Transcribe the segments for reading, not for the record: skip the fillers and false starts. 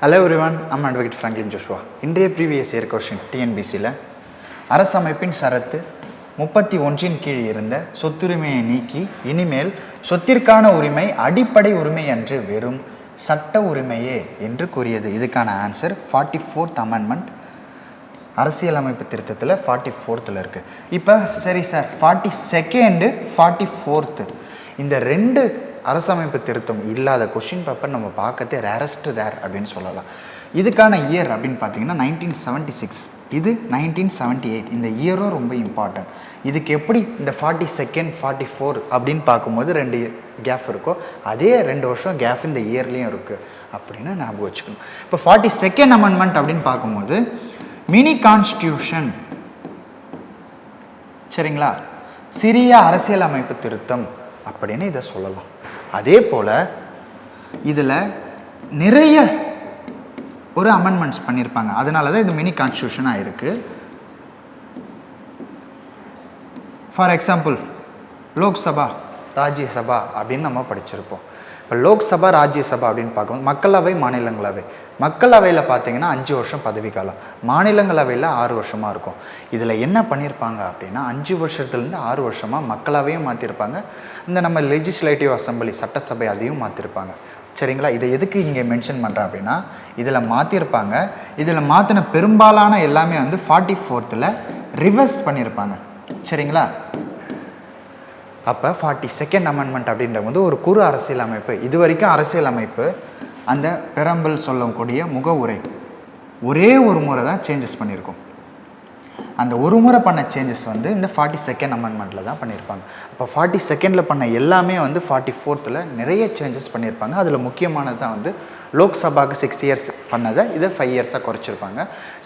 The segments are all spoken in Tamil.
Hello everyone, I'm Advocate Franklin Joshua. இன்றைய ப்ரீவியஸ் இயர் கொஸ்டின் டிஎன்பிசியில் அரசமைப்பின் சரத்து 31 கீழ் இருந்த சொத்துரிமையை நீக்கி இனிமேல் சொத்திற்கான உரிமை அடிப்படை உரிமை அன்று வெறும் சட்ட உரிமையே என்று கூறியது. இதுக்கான ஆன்சர் 44th அமெண்ட்மெண்ட் அரசியலமைப்பு திருத்தத்தில் 44th இருக்குது. இப்போ சரி சார் 42nd 44th இந்த ரெண்டு அரசமைப்பு திருத்தம் இல்லாத கொஷின் பேப்பர் நம்ம பார்க்கறதே ரேரஸ்ட் ரேர் அப்படின்னு சொல்லலாம். இதுக்கான இயர் அப்படின்னு பார்த்தீங்கன்னா 1976, இது 1978. இந்த இயரும் ரொம்ப இம்பார்ட்டன்ட். இதுக்கு எப்படி இந்த 42nd 44 அப்படின்னு பார்க்கும்போது 2 கேப் இருக்கோ அதே 2 வருஷம் கேப் இந்த இயர்லேயும் இருக்குது அப்படின்னு ஞாபகம் வச்சுக்கணும். இப்போ 42nd அமெண்ட்மெண்ட் அப்படின்னு பார்க்கும்போது மினி கான்ஸ்டியூஷன், சரிங்களா, சிறிய அரசியலமைப்பு திருத்தம் அப்படின்னு இதை சொல்லலாம். அதே போல் இதில் நிறைய ஒரு அமெண்ட்மெண்ட்ஸ் பண்ணியிருப்பாங்க, அதனால தான் இது மினி கான்ஸ்டியூஷனாக இருக்குது. ஃபார் எக்ஸாம்பிள் லோக்சபா ராஜ்யசபா அப்படின்னு நம்ம படிச்சிருப்போம். இப்போ லோக்சபா ராஜ்யசபா அப்படின்னு பார்க்கும்போது மக்களவை மாநிலங்களவை, மக்களவையில் பார்த்தீங்கன்னா 5 வருஷம் பதவி காலம், மாநிலங்களவையில் 6 வருஷமாக இருக்கும். இதில் என்ன பண்ணியிருப்பாங்க அப்படின்னா 5 வருஷத்துலேருந்து 6 வருஷமாக மக்களவையும் மாற்றிருப்பாங்க, இந்த நம்ம லெஜிஸ்லேட்டிவ் அசம்பிளி சட்டசபை அதையும் மாற்றிருப்பாங்க. சரிங்களா, இதை எதுக்கு இங்கே மென்ஷன் பண்ணுறேன் அப்படின்னா இதில் மாற்றிருப்பாங்க. இதில் மாற்றின பெரும்பாலான எல்லாமே வந்து 44th ரிவர்ஸ் பண்ணியிருப்பாங்க. சரிங்களா, அப்போ 42nd அமெண்ட்மெண்ட் அப்படின்ற போது ஒரு குறு அரசியலமைப்பு. இது வரைக்கும் அரசியலமைப்பு அந்த பெரம்பல் சொல்லக்கூடிய முகவுரை ஒரே ஒரு முறை தான் சேஞ்சஸ் பண்ணியிருக்கோம். அந்த ஒரு முறை பண்ண சேஞ்சஸ் வந்து இந்த 42nd அமெண்ட்மெண்ட்டில் தான் பண்ணியிருப்பாங்க. அப்போ 42nd பண்ண எல்லாமே வந்து 44th நிறைய சேஞ்சஸ் பண்ணியிருப்பாங்க. அதில் முக்கியமானது தான் வந்து லோக்சபாவுக்கு 6 years பண்ணதை இதை 5 yearsஆக குறைச்சிருப்பாங்க.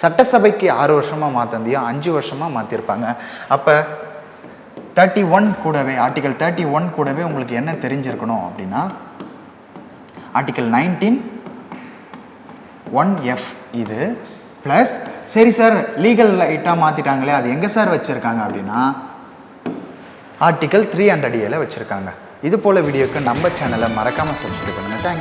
சட்டசபைக்கு 6 வருஷமாக மாற்றிருந்தையும் 5 வருஷமாக மாற்றிருப்பாங்க. அப்போ 31 கூடவே ஆர்டிகல் 31 கூடவே உங்களுக்கு என்ன தெரிஞ்சிருக்கணும் அப்படின்னா ஆர்டிகல் 19 1F இது ப்ளஸ், சரி சார் லீகல் ரைட்டாக மாற்றிட்டாங்களே அது எங்கே சார் வச்சுருக்காங்க அப்படின்னா ஆர்டிகல் 300A வச்சுருக்காங்க. இது போல் வீடியோக்கு நம்ம சேனலை மறக்காமல் சப்ஸ்கிரைப் பண்ணுங்கள். தேங்க்யூ.